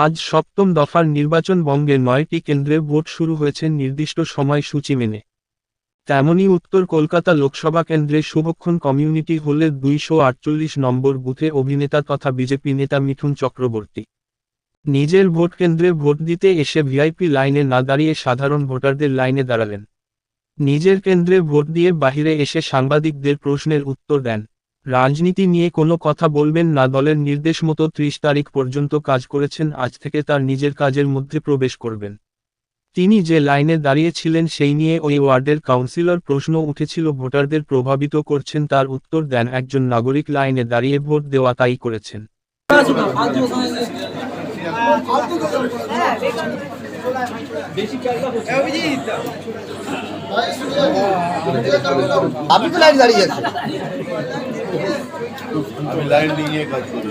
আজ সপ্তম দফার নির্বাচন বঙ্গে 9টি কেন্দ্রে ভোট শুরু হয়েছে নির্দিষ্ট সময়সূচি মেনে। তেমনি উত্তর কলকাতা লোকসভা কেন্দ্রে শুভক্ষণ কমিউনিটি হলের 248 নম্বর বুথে অভিনেতা তথা বিজেপি নেতা মিঠুন চক্রবর্তী নিজের ভোট কেন্দ্রে ভোট দিতে এসে ভিআইপি লাইনে না দাঁড়িয়ে সাধারণ ভোটারদের লাইনে দাঁড়ালেন। নিজের কেন্দ্রে ভোট দিয়ে বাহিরে এসে সাংবাদিকদের প্রশ্নের উত্তর দেন। রাজনীতি নিয়ে কোনো কথা বলবেন না, দলের নির্দেশ মতো 30 তারিখ পর্যন্ত কাজ করেছেন, আজ থেকে তার নিজের কাজের মধ্যে প্রবেশ করবেন। তিনি যে লাইনে দাঁড়িয়েছিলেন সেই নিয়ে ওই ওয়ার্ডের কাউন্সিলর প্রশ্ন উঠেছিল ভোটারদের প্রভাবিত করছেন, তার উত্তর দেন একজন নাগরিক লাইনে দাঁড়িয়ে ভোট দেওয়া তাই করেছেন। আপনি তো লাইন দাঁড়িয়ে আছেন। আমি লাইন নিয়ে কাজ করি।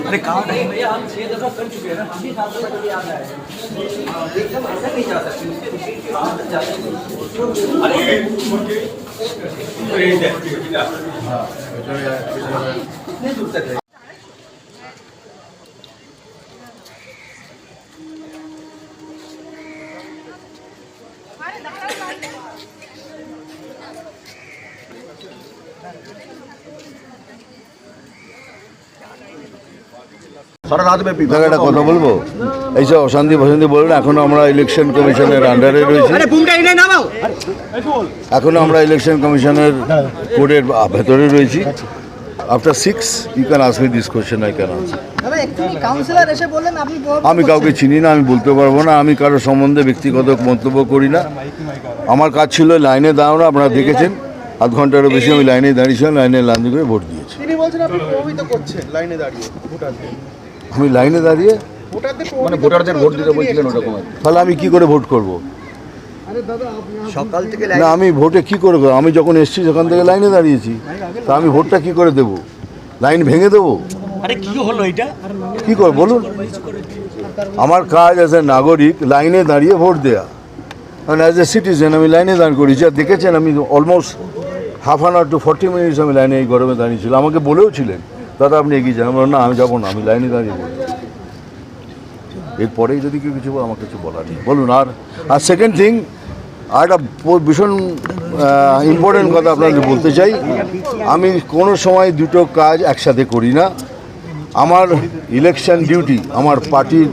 अरे कहाँ भैया, हम 6 दफा कर चुके हैं ना, हम भी 7 दफा कभी आ रहे हैं। एकदम अंदर नहीं जा सकते, नहीं जुड़ सकते। একটা কথা বলবো, এইসব অশান্তি ফশান্তি বলবেন। এখনো আমরা ইলেকশন কমিশনের আন্ডারে রয়েছি, এখনো আমরা ইলেকশন কমিশনের কোডের ভেতরে রয়েছি। After 6 you can ask me this question, I can answer. আমি কাউকে চিনি না, আমি বলতে পারবো না। আমি কারোর সম্বন্ধে ব্যক্তিগত মন্তব্য করি না। আমার কাজ ছিল লাইনে দাঁড়ানো, আপনারা দেখেছেন আধ ঘন্টারও বেশি আমি লাইনে দাঁড়িয়েছিলাম, লাইনে লাইন করে ভোট দিয়েছি। আমি লাইনে দাঁড়িয়ে মানে ভোটারদের ভোট দিতে বলছিলেন ওরকম, তাহলে আমি কি করে ভোট করব? সকাল থেকে না, আমি ভোটে কি করে, আমি যখন এসেছি সেখান থেকে লাইনে দাঁড়িয়েছি, তা আমি ভোটটা কি করে দেব? লাইন ভেঙে দেবো? আরে কি হলো এটা, কি করে বলুন? আমার কাজ অ্যাজ এ নাগরিক লাইনে দাঁড়িয়ে ভোট দেওয়া, মানে অ্যাজ এ সিটিজেন আমি লাইনে দাঁড় করেছি। আর দেখেছেন আমি almost half an hour to 40 minutes আমি লাইনে এই গরমে দাঁড়িয়েছিলাম। আমাকে বলেও ছিলেন দাদা আপনি এগিয়ে যান, আমি না আমি যাবো না, আমি লাইনে দাঁড়িয়ে বলছি। এরপরেই যদি কেউ কিছু আমার কিছু বলার নেই, বলুন। আর সেকেন্ড থিং, আর একটা ভীষণ ইম্পর্টেন্ট কথা আপনাদের বলতে চাই, আমি কোনো সময় দুটো কাজ একসাথে করি না। আমার ইলেকশন ডিউটি, আমার পার্টির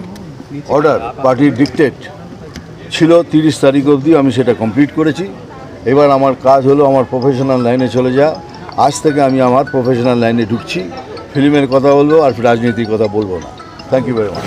অর্ডার, পার্টির ডিকটেট ছিল 30 তারিখ অবধি, আমি সেটা কমপ্লিট করেছি। এবার আমার কাজ হলো আমার প্রফেশনাল লাইনে চলে যাওয়া। আজ থেকে আমি আমার প্রফেশনাল লাইনে ঢুকছি, ফিল্মের কথা বলবো আর রাজনীতির কথা বলবো না। Thank you very much.